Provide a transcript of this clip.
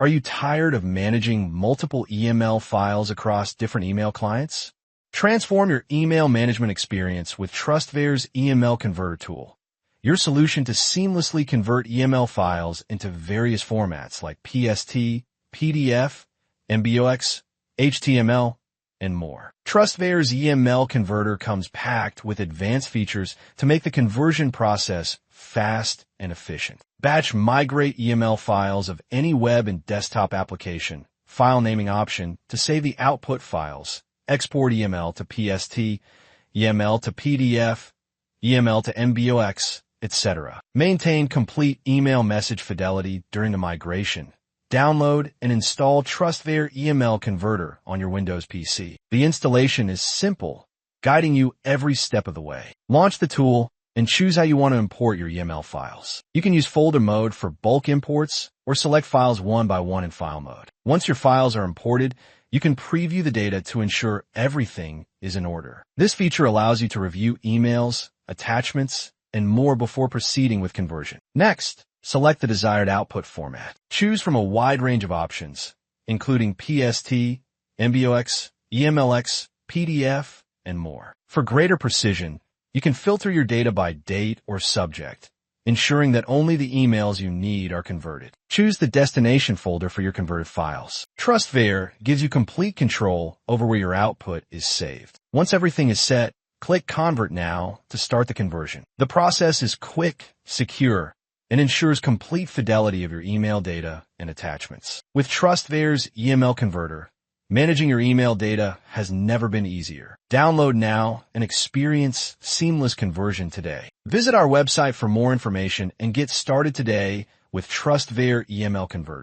Are you tired of managing multiple EML files across different email clients? Transform your email management experience with TrustVare's EML Converter tool, your solution to seamlessly convert EML files into various formats like PST, PDF, MBOX, HTML, and more. TrustVare's EML Converter comes packed with advanced features to make the conversion process fast and efficient. Batch migrate EML files of any web and desktop application, file naming option to save the output files, export EML to PST, EML to PDF, EML to MBOX, etc. Maintain complete email message fidelity during the migration. Download and install TrustVare EML Converter on your Windows PC. The installation is simple, guiding you every step of the way. Launch the tool and choose how you want to import your EML files. You can use folder mode for bulk imports or select files one by one in file mode. Once your files are imported, you can preview the data to ensure everything is in order. This feature allows you to review emails, attachments, and more before proceeding with conversion. Next, select the desired output format. Choose from a wide range of options, including PST, MBOX, EMLX, PDF, and more. For greater precision, you can filter your data by date or subject, ensuring that only the emails you need are converted. Choose the destination folder for your converted files. TrustVare gives you complete control over where your output is saved. Once everything is set, click Convert Now to start the conversion. The process is quick, secure, and ensures complete fidelity of your email data and attachments. With TrustVare's EML Converter, managing your email data has never been easier. Download now and experience seamless conversion today. Visit our website for more information and get started today with TrustVare EML Converter.